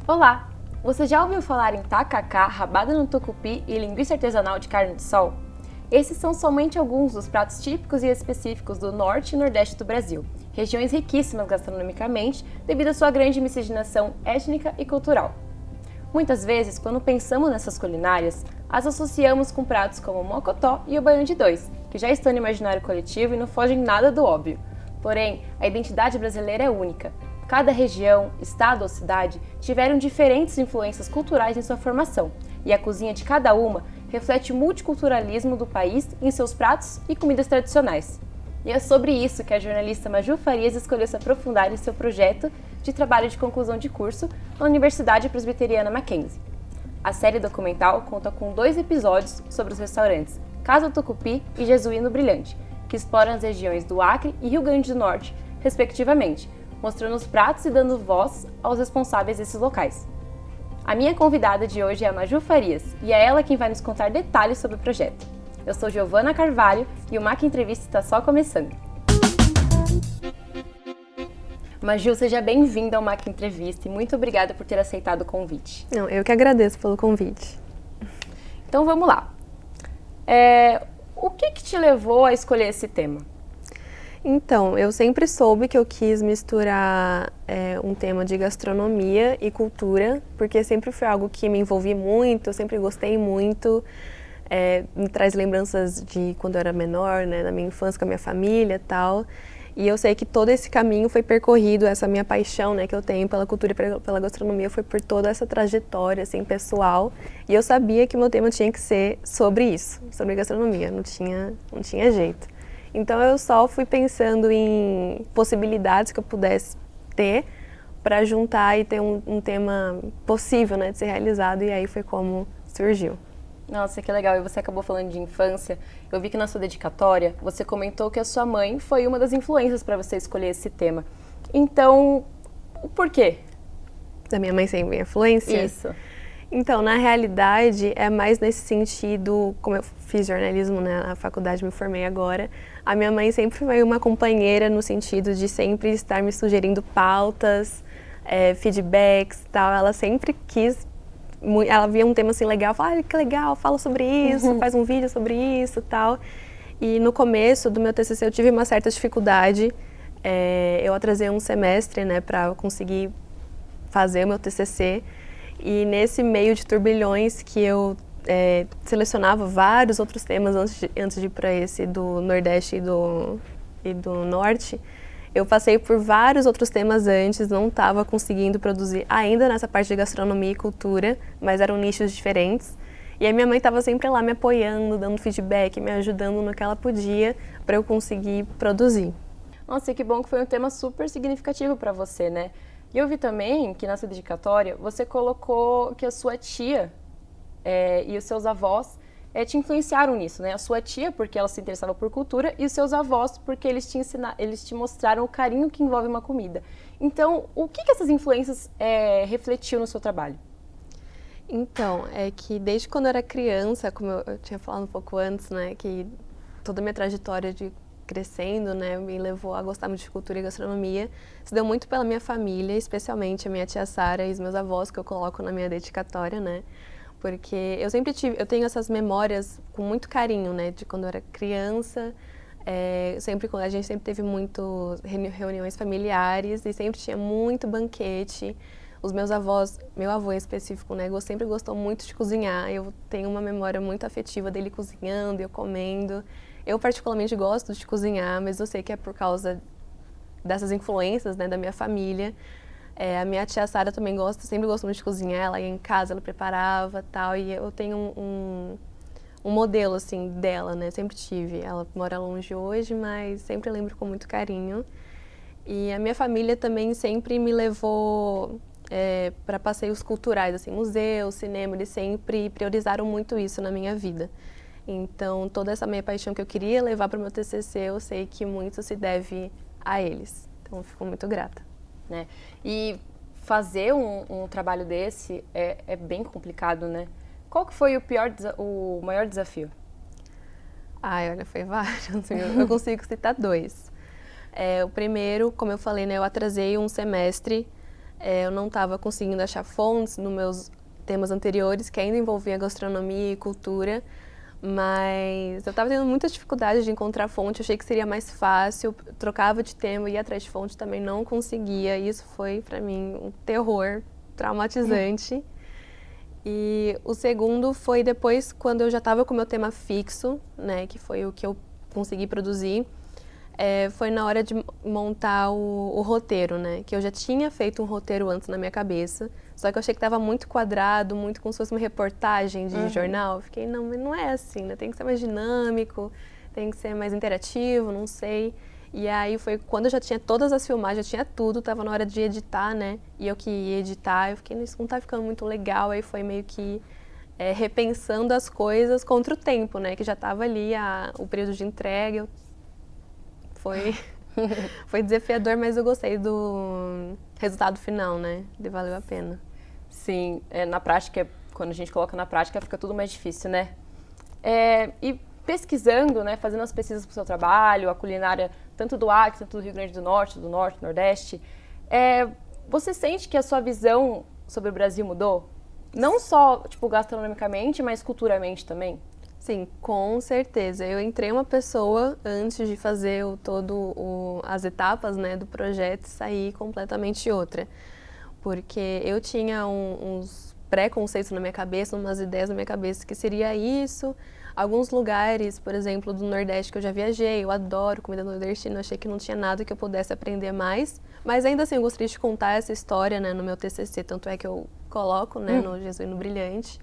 Olá! Você já ouviu falar em tacacá, rabada no tucupi e linguiça artesanal de carne de sol? Esses são somente alguns dos pratos típicos e específicos do norte e nordeste do Brasil, regiões riquíssimas gastronomicamente devido à sua grande miscigenação étnica e cultural. Muitas vezes, quando pensamos nessas culinárias, as associamos com pratos como o mocotó e o baião de dois, que já estão no imaginário coletivo e não fogem nada do óbvio. Porém, a identidade brasileira é única. Cada região, estado ou cidade tiveram diferentes influências culturais em sua formação, e a cozinha de cada uma reflete o multiculturalismo do país em seus pratos e comidas tradicionais. E é sobre isso que a jornalista Maju Farias escolheu se aprofundar em seu projeto de trabalho de conclusão de curso na Universidade Presbiteriana Mackenzie. A série documental conta com 2 episódios sobre os restaurantes Casa Tucupi e Jesuíno Brilhante, que exploram as regiões do Acre e Rio Grande do Norte, respectivamente, mostrando os pratos e dando voz aos responsáveis desses locais. A minha convidada de hoje é a Maju Farias, e é ela quem vai nos contar detalhes sobre o projeto. Eu sou Giovana Carvalho e o MAC Entrevista está só começando. Maju, seja bem-vinda ao MAC Entrevista e muito obrigada por ter aceitado o convite. Não, eu que agradeço pelo convite. Então vamos lá. O que te levou a escolher esse tema? Então, eu sempre soube que eu quis misturar um tema de gastronomia e cultura, porque sempre foi algo que me envolvi muito, eu sempre gostei muito, me traz lembranças de quando eu era menor, né, da minha infância com a minha família e tal. E eu sei que todo esse caminho foi percorrido, essa minha paixão, né, que eu tenho pela cultura e pela gastronomia foi por toda essa trajetória, assim, pessoal. E eu sabia que o meu tema tinha que ser sobre isso, sobre gastronomia, não tinha jeito. Então eu só fui pensando em possibilidades que eu pudesse ter para juntar e ter um tema possível, né, de ser realizado, e aí foi como surgiu. Nossa, que legal. E você acabou falando de infância. Eu vi que na sua dedicatória você comentou que a sua mãe foi uma das influências para você escolher esse tema. Então, por quê? Da minha mãe ser minha influência? Isso. Então, na realidade, é mais nesse sentido, como eu fiz jornalismo, né, na faculdade, me formei agora, a minha mãe sempre foi uma companheira no sentido de sempre estar me sugerindo pautas, feedbacks e tal. Ela sempre quis, ela via um tema assim legal, falava, que legal, fala sobre isso, faz um vídeo sobre isso e tal. E no começo do meu TCC eu tive uma certa dificuldade, eu atrasei um semestre, né, para conseguir fazer o meu TCC. E nesse meio de turbilhões que eu selecionava vários outros temas antes de ir para esse do Nordeste e do Norte, eu passei por vários outros temas antes, não estava conseguindo produzir ainda nessa parte de gastronomia e cultura, mas eram nichos diferentes. E a minha mãe estava sempre lá me apoiando, dando feedback, me ajudando no que ela podia para eu conseguir produzir. Nossa, e que bom que foi um tema super significativo para você, né? E eu vi também que na sua dedicatória você colocou que a sua tia e os seus avós te influenciaram nisso, né? A sua tia, porque ela se interessava por cultura, e os seus avós, porque eles te mostraram o carinho que envolve uma comida. Então, o que essas influências refletiu no seu trabalho? Então, é que desde quando eu era criança, como eu tinha falado um pouco antes, né, que toda a minha trajetória de crescendo, né, me levou a gostar muito de cultura e gastronomia. Se deu muito pela minha família, especialmente a minha tia Sara e os meus avós, que eu coloco na minha dedicatória, né, porque eu tenho essas memórias com muito carinho, né, de quando eu era criança. A gente sempre teve muito reuniões familiares e sempre tinha muito banquete. Os meus avós, meu avô em específico, né, sempre gostou muito de cozinhar. Eu tenho uma memória muito afetiva dele cozinhando, eu comendo. Eu particularmente gosto de cozinhar, mas eu sei que é por causa dessas influências, né, da minha família. A minha tia Sara também sempre gostou muito de cozinhar, ela ia em casa, ela preparava tal, e eu tenho um modelo, assim, dela, né, sempre tive. Ela mora longe hoje, mas sempre lembro com muito carinho. E a minha família também sempre me levou para passeios culturais, assim, museu, cinema, eles sempre priorizaram muito isso na minha vida. Então, toda essa minha paixão que eu queria levar para o meu TCC, eu sei que muito se deve a eles. Então, eu fico muito grata. Né? E fazer um trabalho desse é bem complicado, né? qual que foi o maior desafio? Ai, olha, foi vários. Eu consigo citar dois. O primeiro, como eu falei, né, eu atrasei um semestre. Eu não estava conseguindo achar fontes nos meus temas anteriores, que ainda envolvia gastronomia e cultura. Mas eu estava tendo muita dificuldade de encontrar fonte, eu achei que seria mais fácil, trocava de tema, ia atrás de fonte, também não conseguia. Isso foi, para mim, um terror traumatizante. E o segundo foi depois, quando eu já estava com o meu tema fixo, né, que foi o que eu consegui produzir, foi na hora de montar o roteiro, né, que eu já tinha feito um roteiro antes na minha cabeça, só que eu achei que estava muito quadrado, muito como se fosse uma reportagem de jornal. Eu fiquei, não, mas não é assim, né, tem que ser mais dinâmico, tem que ser mais interativo, não sei. E aí foi quando eu já tinha todas as filmagens, já tinha tudo, tava na hora de editar, né? E eu que ia editar, eu fiquei, isso não tá ficando muito legal. Aí foi meio que repensando as coisas contra o tempo, né? Que já tava ali o período de entrega. Foi desafiador, mas eu gostei do resultado final, né? Valeu a pena. Sim, na prática, quando a gente coloca na prática, fica tudo mais difícil, né? E pesquisando, né, fazendo as pesquisas para o seu trabalho, a culinária tanto do Acre, tanto do Rio Grande do Norte, Nordeste, você sente que a sua visão sobre o Brasil mudou? Não só, tipo, gastronomicamente, mas culturalmente também? Sim, com certeza. Eu entrei uma pessoa antes de fazer as etapas, né, do projeto e saí completamente outra. Porque eu tinha uns preconceitos na minha cabeça, umas ideias na minha cabeça que seria isso. Alguns lugares, por exemplo, do Nordeste que eu já viajei, eu adoro comida nordestina, achei que não tinha nada que eu pudesse aprender mais. Mas ainda assim, eu gostaria de contar essa história, né, no meu TCC, tanto é que eu coloco, né, no Jesuíno Brilhante.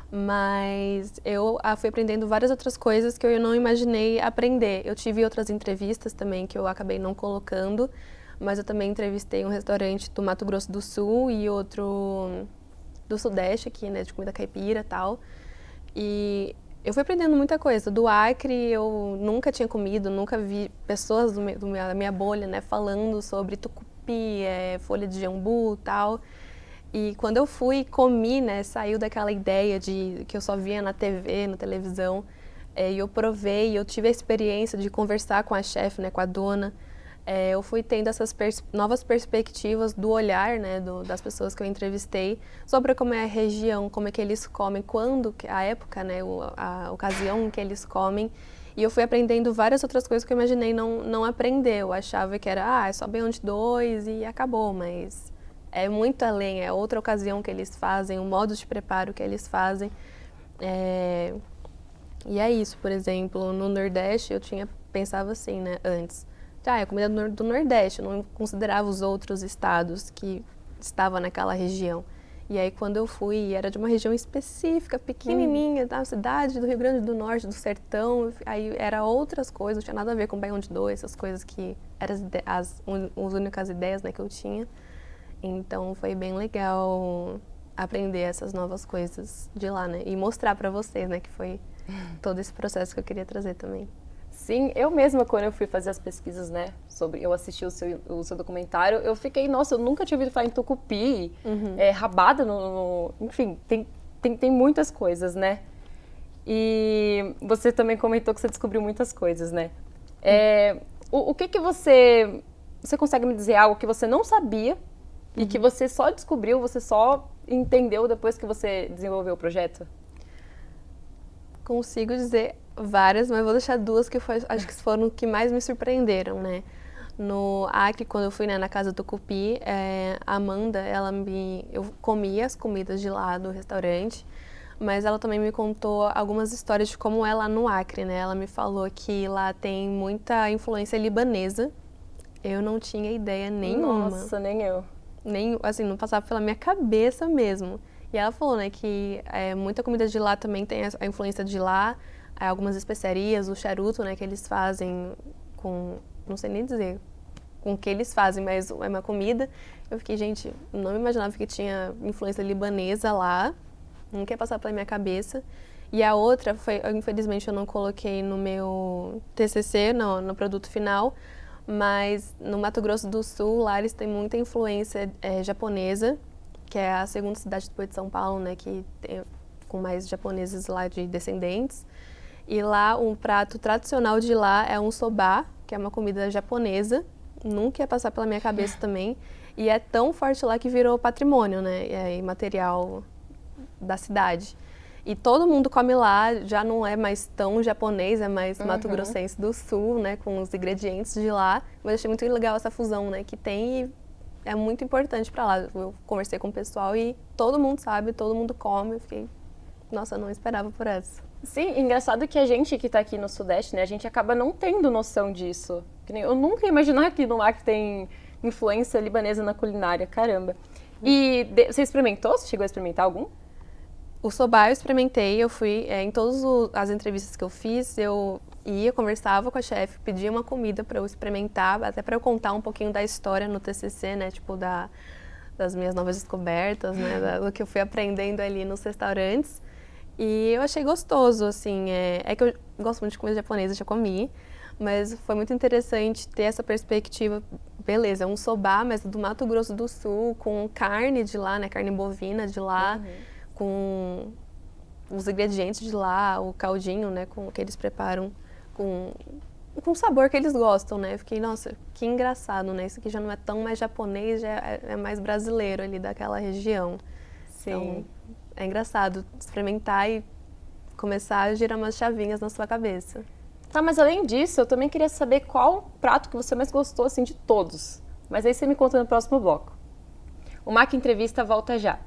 Mas eu fui aprendendo várias outras coisas que eu não imaginei aprender. Eu tive outras entrevistas também que eu acabei não colocando, mas eu também entrevistei um restaurante do Mato Grosso do Sul e outro do Sudeste aqui, né, de comida caipira e tal. E eu fui aprendendo muita coisa. Do Acre eu nunca tinha comido, nunca vi pessoas da minha bolha, né, falando sobre tucupi, folha de jambu e tal. E quando eu fui comi, né, saiu daquela ideia que eu só via na TV, na televisão, e eu provei, eu tive a experiência de conversar com a chefe, né, com a dona. Eu fui tendo essas novas perspectivas do olhar, né, das pessoas que eu entrevistei sobre como é a região, como é que eles comem, a época, né, a ocasião em que eles comem. E eu fui aprendendo várias outras coisas que eu imaginei não aprender. Eu achava que era, é só baião de dois e acabou, mas é muito além, é outra ocasião que eles fazem, o modo de preparo que eles fazem. E é isso, por exemplo, no Nordeste eu pensava assim, né, antes. É comida do Nordeste, eu não considerava os outros estados que estavam naquela região. E aí quando eu fui, era de uma região específica, pequenininha, da cidade do Rio Grande do Norte, do sertão, aí era outras coisas, não tinha nada a ver com baião de dois, essas coisas que eram as únicas ideias, né, que eu tinha. Então foi bem legal aprender essas novas coisas de lá, né, e mostrar para vocês, né, que foi todo esse processo que eu queria trazer também. Sim, eu mesma, quando eu fui fazer as pesquisas, né, eu assisti o seu documentário, eu fiquei, nossa, eu nunca tinha ouvido falar em tucupi, rabada enfim, tem muitas coisas, né? E você também comentou que você descobriu muitas coisas, né? O que você consegue me dizer algo que você não sabia e que você só descobriu, você só entendeu depois que você desenvolveu o projeto? Consigo dizer várias, mas vou deixar duas que acho que foram o que mais me surpreenderam, né? No Acre, quando eu fui, né, na casa do Cupi, a Amanda, eu comia as comidas de lá do restaurante, mas ela também me contou algumas histórias de como é lá no Acre, né? Ela me falou que lá tem muita influência libanesa. Eu não tinha ideia nenhuma. Nossa, nem eu. Assim, não passava pela minha cabeça mesmo. E ela falou, né, que muita comida de lá também tem a influência de lá, algumas especiarias, o charuto, né, que eles fazem não sei nem dizer com o que eles fazem, mas é uma comida. Eu fiquei, gente, não imaginava que tinha influência libanesa lá, nunca ia passar pela minha cabeça. E a outra infelizmente eu não coloquei no meu TCC, no produto final, mas no Mato Grosso do Sul, lá eles têm muita influência japonesa, que é a segunda cidade depois de São Paulo, né, que com mais japoneses lá de descendentes. E lá, um prato tradicional de lá é um soba, que é uma comida japonesa. Nunca ia passar pela minha cabeça também. E é tão forte lá que virou patrimônio, né? É imaterial da cidade. E todo mundo come lá, já não é mais tão japonês, é mais mato-grossense do sul, né? Com os ingredientes de lá. Mas eu achei muito legal essa fusão, né? Que tem e é muito importante pra lá. Eu conversei com o pessoal e todo mundo sabe, todo mundo come. Eu fiquei, nossa, eu não esperava por essa. Sim, engraçado que a gente que tá aqui no Sudeste, né? A gente acaba não tendo noção disso. Que nem, eu nunca ia imaginar que no Acre tem influência libanesa na culinária, caramba. E você experimentou? Você chegou a experimentar algum? O soba eu experimentei, eu fui em todas as entrevistas que eu fiz, eu ia, conversava com a chefe, pedia uma comida para eu experimentar, até para eu contar um pouquinho da história no TCC, né, tipo das minhas novas descobertas, né, do que eu fui aprendendo ali nos restaurantes. E eu achei gostoso, assim, é que eu gosto muito de comida japonesa, já comi, mas foi muito interessante ter essa perspectiva, beleza, é um soba, mas do Mato Grosso do Sul, com carne de lá, né, carne bovina de lá, com os ingredientes de lá, o caldinho, né, com que eles preparam com o sabor que eles gostam, né? Eu fiquei, nossa, que engraçado, né? Isso aqui já não é tão mais japonês, já é mais brasileiro ali daquela região. Sim. Então, é engraçado experimentar e começar a girar umas chavinhas na sua cabeça. Tá, mas além disso, eu também queria saber qual prato que você mais gostou, assim, de todos. Mas aí você me conta no próximo bloco. O Mac Entrevista volta já.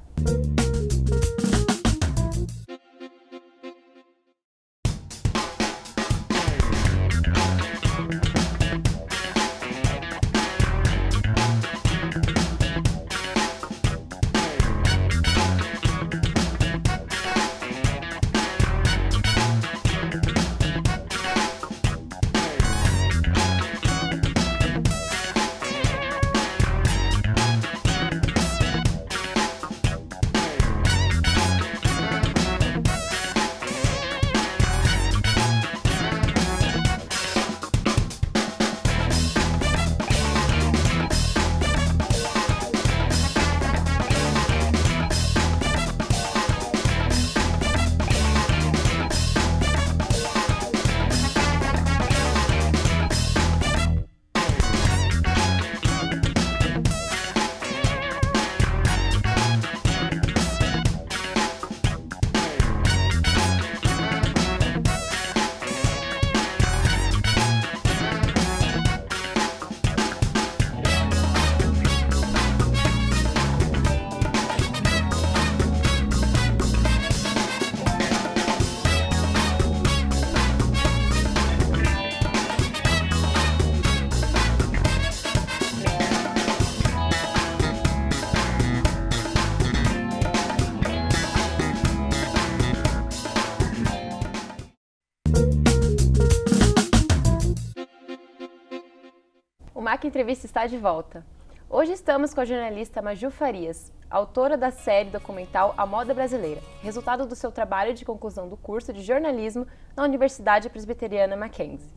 O Mac Entrevista está de volta. Hoje estamos com a jornalista Maju Farias, autora da série documental A Moda Brasileira, resultado do seu trabalho de conclusão do curso de jornalismo na Universidade Presbiteriana Mackenzie.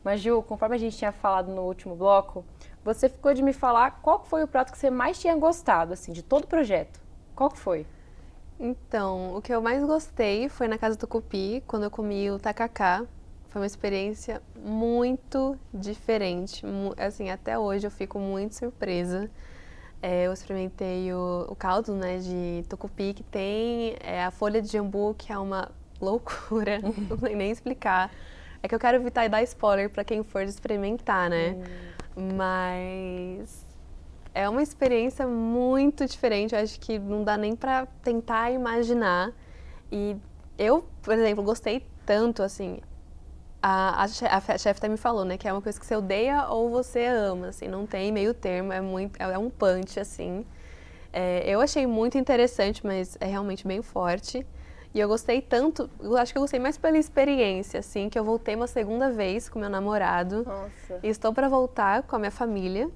Maju, conforme a gente tinha falado no último bloco, você ficou de me falar qual foi o prato que você mais tinha gostado, assim, de todo o projeto. Qual que foi? Então, o que eu mais gostei foi na Casa do Tucupi, quando eu comi o tacacá. Foi uma experiência muito diferente. Assim, até hoje eu fico muito surpresa. Eu experimentei o caldo, né, de tucupi, que tem a folha de jambu, que é uma loucura, não sei nem explicar. É que eu quero evitar dar spoiler para quem for experimentar, né? Mas é uma experiência muito diferente. Eu acho que não dá nem para tentar imaginar. E eu, por exemplo, gostei tanto, assim. A chefe até me falou, né, que é uma coisa que você odeia ou você ama, assim, não tem meio termo, é um punch, assim. Eu achei muito interessante, mas é realmente bem forte. E eu gostei tanto, eu acho que eu gostei mais pela experiência, assim, que eu voltei uma segunda vez com meu namorado. Nossa. E estou para voltar com a minha família.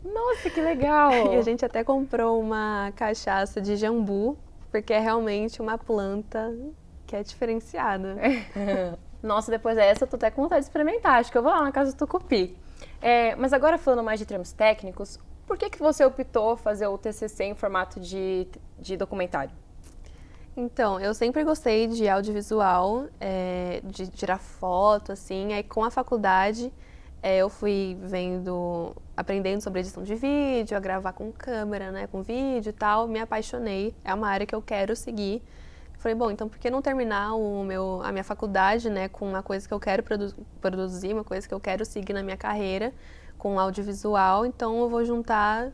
Nossa, que legal! E a gente até comprou uma cachaça de jambu, porque é realmente uma planta que é diferenciada. Nossa, depois dessa eu tô até com vontade de experimentar. Acho que eu vou lá na Casa do Tucupi. Mas agora falando mais de termos técnicos, por que você optou fazer o TCC em formato de documentário? Então, eu sempre gostei de audiovisual, de tirar foto, assim. Aí, com a faculdade, eu fui aprendendo sobre edição de vídeo, a gravar com câmera, né, com vídeo e tal. Me apaixonei, é uma área que eu quero seguir. Falei, bom, então por que não terminar a minha faculdade, né, com uma coisa que eu quero produzir, uma coisa que eu quero seguir na minha carreira, com audiovisual. Então, eu vou juntar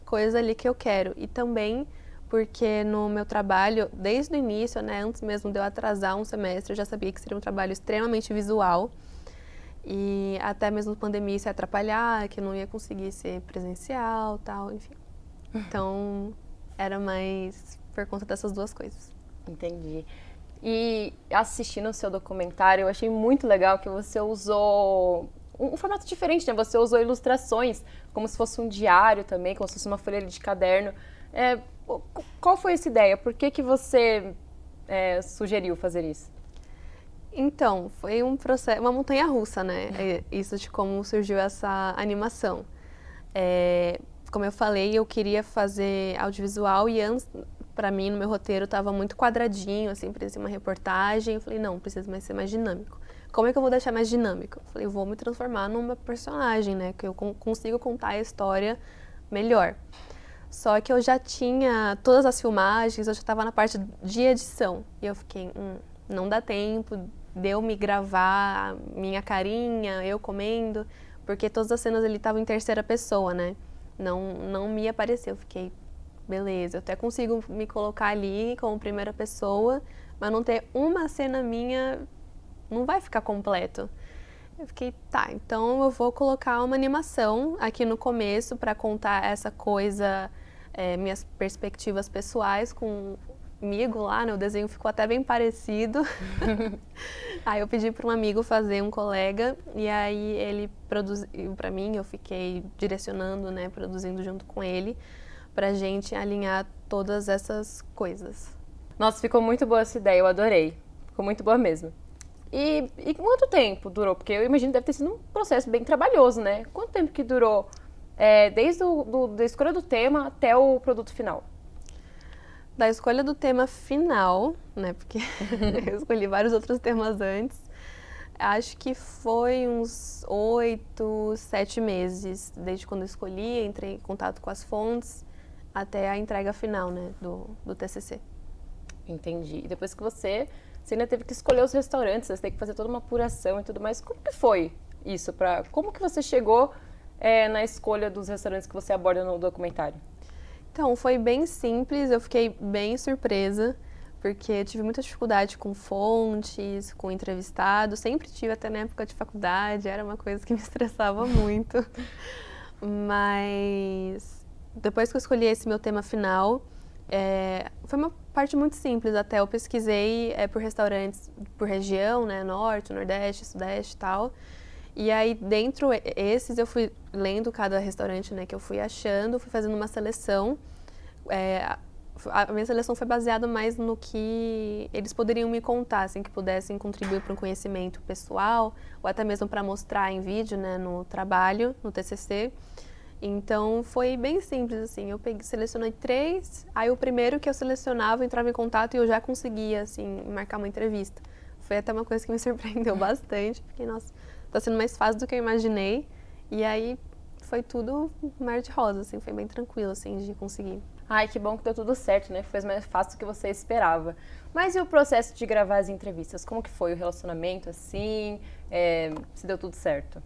coisas ali que eu quero. E também porque no meu trabalho, desde o início, né, antes mesmo de eu atrasar um semestre, eu já sabia que seria um trabalho extremamente visual. E até mesmo pandemia isso ia atrapalhar, que eu não ia conseguir ser presencial, tal, enfim. Então, era mais por conta dessas duas coisas. Entendi. E assistindo o seu documentário, eu achei muito legal que você usou um formato diferente, né? Você usou ilustrações, como se fosse um diário também, como se fosse uma folha de caderno. Qual foi essa ideia? Por que você sugeriu fazer isso? Então, foi um processo, uma montanha-russa, né? Isso de como surgiu essa animação. Como eu falei, eu queria fazer audiovisual e antes, para mim, no meu roteiro, estava muito quadradinho, assim, parecia uma reportagem. Eu falei, não, precisa ser mais dinâmico. Como é que eu vou deixar mais dinâmico? Eu falei, vou me transformar numa personagem, né? Que eu consigo contar a história melhor. Só que eu já tinha todas as filmagens, eu já estava na parte de edição. E eu fiquei, não dá tempo de eu me gravar minha carinha, eu comendo, porque todas as cenas ele estavam em terceira pessoa, né? Não me apareceu. Eu fiquei, beleza, eu até consigo me colocar ali como primeira pessoa, mas não ter uma cena minha não vai ficar completo. Eu fiquei, tá, então eu vou colocar uma animação aqui no começo para contar essa coisa, minhas perspectivas pessoais comigo lá, né? O desenho ficou até bem parecido. Aí eu pedi para um amigo fazer, um colega, e aí ele produziu para mim, eu fiquei direcionando, né, produzindo junto com ele, pra gente alinhar todas essas coisas. Nossa, ficou muito boa essa ideia, eu adorei. Ficou muito boa mesmo. E quanto tempo durou? Porque eu imagino que deve ter sido um processo bem trabalhoso, né? Quanto tempo que durou desde da escolha do tema até o produto final? Da escolha do tema final, né, porque eu escolhi vários outros temas antes, acho que foi uns 8, 7 meses, desde quando eu escolhi, entrei em contato com as fontes, até a entrega final, né, do TCC. Entendi. E depois que você ainda teve que escolher os restaurantes, você teve que fazer toda uma apuração e tudo mais. Como que foi isso? Como que você chegou na escolha dos restaurantes que você aborda no documentário? Então, foi bem simples, eu fiquei bem surpresa, porque eu tive muita dificuldade com fontes, com entrevistados, sempre tive até na época de faculdade, era uma coisa que me estressava muito. Mas depois que eu escolhi esse meu tema final, foi uma parte muito simples até. Eu pesquisei por restaurantes, por região, né, norte, nordeste, sudeste e tal. E aí, dentro esses, eu fui lendo cada restaurante, né, que eu fui achando, fui fazendo uma seleção. A minha seleção foi baseada mais no que eles poderiam me contar, assim, que pudessem contribuir para um conhecimento pessoal, ou até mesmo para mostrar em vídeo, né, no trabalho, no TCC. Então, foi bem simples, assim, eu selecionei 3, aí o primeiro que eu selecionava entrava em contato e eu já conseguia, assim, marcar uma entrevista. Foi até uma coisa que me surpreendeu bastante, porque, nossa, tá sendo mais fácil do que eu imaginei, e aí foi tudo mar de rosa, assim, foi bem tranquilo, assim, de conseguir. Ai, que bom que deu tudo certo, né? Foi mais fácil do que você esperava. Mas e o processo de gravar as entrevistas? Como que foi o relacionamento, assim? Se deu tudo certo?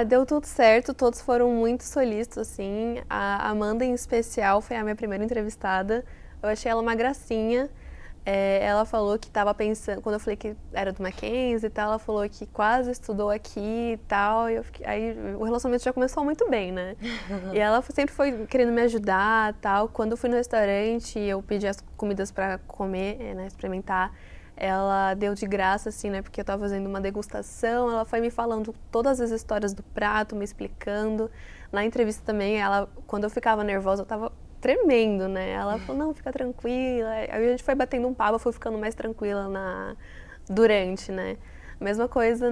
Deu tudo certo, todos foram muito solícitos, assim. A Amanda, em especial, foi a minha primeira entrevistada. Eu achei ela uma gracinha. Ela falou que estava pensando, quando eu falei que era do Mackenzie e tal, ela falou que quase estudou aqui e tal. Aí o relacionamento já começou muito bem, né? E ela sempre foi querendo me ajudar e tal. Quando eu fui no restaurante, eu pedi as comidas para comer, né, experimentar. Ela deu de graça, assim, né, porque eu estava fazendo uma degustação. Ela foi me falando todas as histórias do prato, me explicando. Na entrevista também, quando eu ficava nervosa, eu estava tremendo, né? Ela falou, não, fica tranquila. Aí a gente foi batendo um papo, eu fui ficando mais tranquila durante, né? Mesma coisa,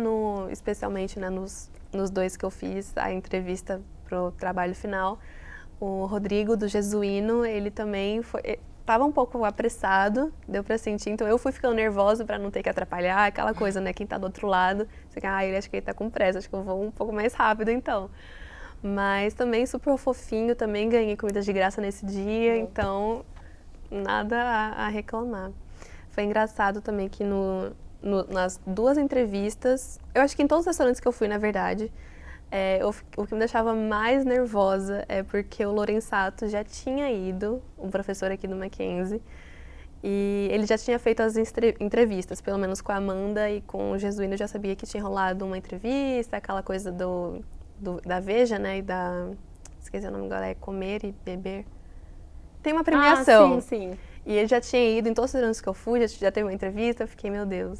especialmente, né, nos 2 que eu fiz a entrevista pro trabalho final. O Rodrigo, do Jesuíno, ele também foi... tava um pouco apressado, deu pra sentir, então eu fui ficando nervosa pra não ter que atrapalhar, aquela coisa, né, quem tá do outro lado, você fica, ele acho que ele tá com pressa, acho que eu vou um pouco mais rápido então. Mas também super fofinho, também ganhei comida de graça nesse dia, então nada a reclamar. Foi engraçado também que nas 2 entrevistas, eu acho que em todos os restaurantes que eu fui, na verdade, o que me deixava mais nervosa é porque o Lorenzato já tinha ido, um professor aqui do Mackenzie, e ele já tinha feito as entrevistas, pelo menos com a Amanda e com o Jesuíno, eu já sabia que tinha rolado uma entrevista, aquela coisa da Veja, né, esqueci o nome agora, é Comer e Beber. Tem uma premiação. Sim. E ele já tinha ido em todos os anos que eu fui, já teve uma entrevista, eu fiquei, meu Deus,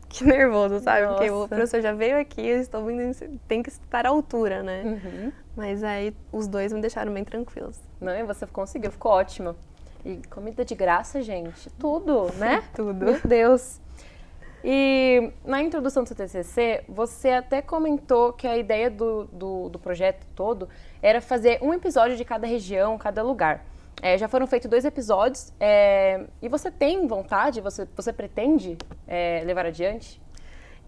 que nervoso, sabe? Nossa. Porque o professor já veio aqui, eu estou vindo, tem que estar à altura, né? Uhum. Mas aí os 2 me deixaram bem tranquilos. Não, e você conseguiu, ficou ótimo. E comida de graça, gente, tudo, né? Tudo. Meu Deus. E na introdução do seu TCC, você até comentou que a ideia do projeto todo era fazer um episódio de cada região, cada lugar. Já foram feitos 2 episódios, e você tem vontade, você pretende levar adiante?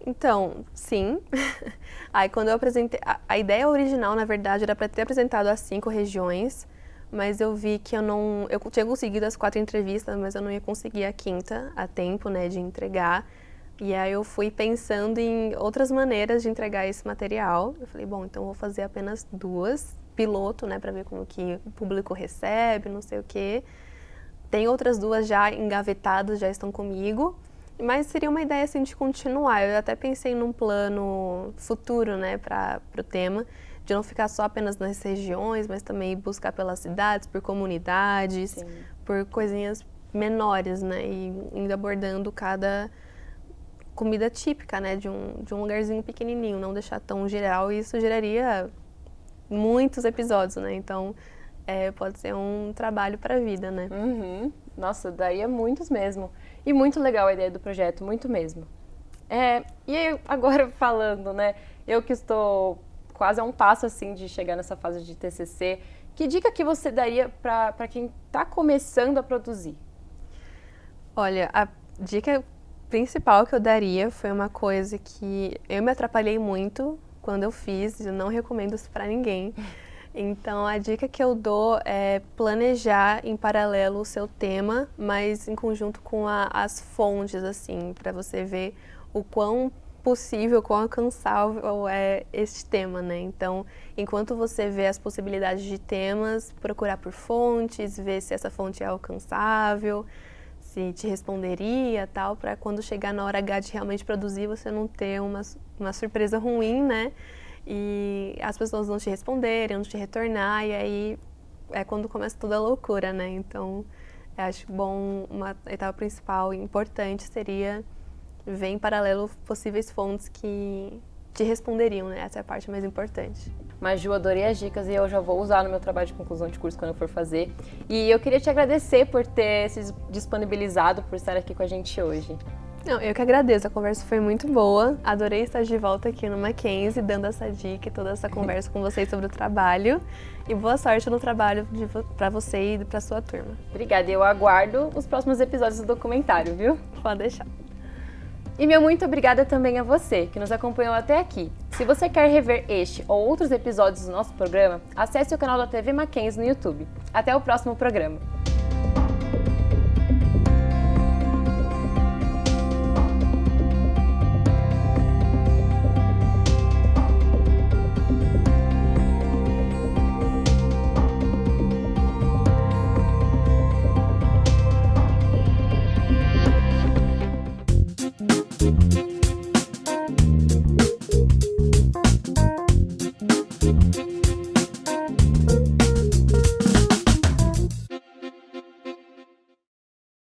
Então, sim. Aí quando eu apresentei, a ideia original, na verdade, era para ter apresentado as 5 regiões, mas eu vi que eu tinha conseguido as 4 entrevistas, mas eu não ia conseguir a 5ª a tempo, né, de entregar. E aí eu fui pensando em outras maneiras de entregar esse material. Eu falei, bom, então eu vou fazer apenas 2, piloto, né, para ver como que o público recebe, não sei o quê. Tem outras 2 já engavetadas, já estão comigo, mas seria uma ideia assim de continuar. Eu até pensei num plano futuro, né, para o tema, de não ficar só apenas nas regiões, mas também buscar pelas cidades, por comunidades, Sim. por coisinhas menores, né, e indo abordando cada comida típica, né, de um lugarzinho pequenininho, não deixar tão geral, e isso geraria muitos episódios, né, então pode ser um trabalho para a vida, né. Uhum. Nossa, daí é muitos mesmo. E muito legal a ideia do projeto, muito mesmo. E aí, agora falando, né, eu que estou quase a um passo, assim, de chegar nessa fase de TCC, que dica que você daria para quem está começando a produzir? Olha, a dica principal que eu daria foi uma coisa que eu me atrapalhei muito quando eu fiz, eu não recomendo isso para ninguém. Então, a dica que eu dou é planejar em paralelo o seu tema, mas em conjunto com as fontes, assim, para você ver o quão possível, quão alcançável é este tema, né? Então, enquanto você vê as possibilidades de temas, procurar por fontes, ver se essa fonte é alcançável, se te responderia, tal, para quando chegar na hora H de realmente produzir, você não ter uma surpresa ruim, né? E as pessoas não te responderem, não te retornar, e aí é quando começa toda a loucura, né? Então, eu acho bom, uma etapa principal e importante seria ver em paralelo possíveis fontes que te responderiam, né? Essa é a parte mais importante. Mas, Ju, adorei as dicas e eu já vou usar no meu trabalho de conclusão de curso quando eu for fazer. E eu queria te agradecer por ter se disponibilizado, por estar aqui com a gente hoje. Não, eu que agradeço, a conversa foi muito boa, adorei estar de volta aqui no Mackenzie, dando essa dica e toda essa conversa com vocês sobre o trabalho, e boa sorte no trabalho para você e para sua turma. Obrigada, eu aguardo os próximos episódios do documentário, viu? Pode deixar. E meu muito obrigada também a você, que nos acompanhou até aqui. Se você quer rever este ou outros episódios do nosso programa, acesse o canal da TV Mackenzie no YouTube. Até o próximo programa!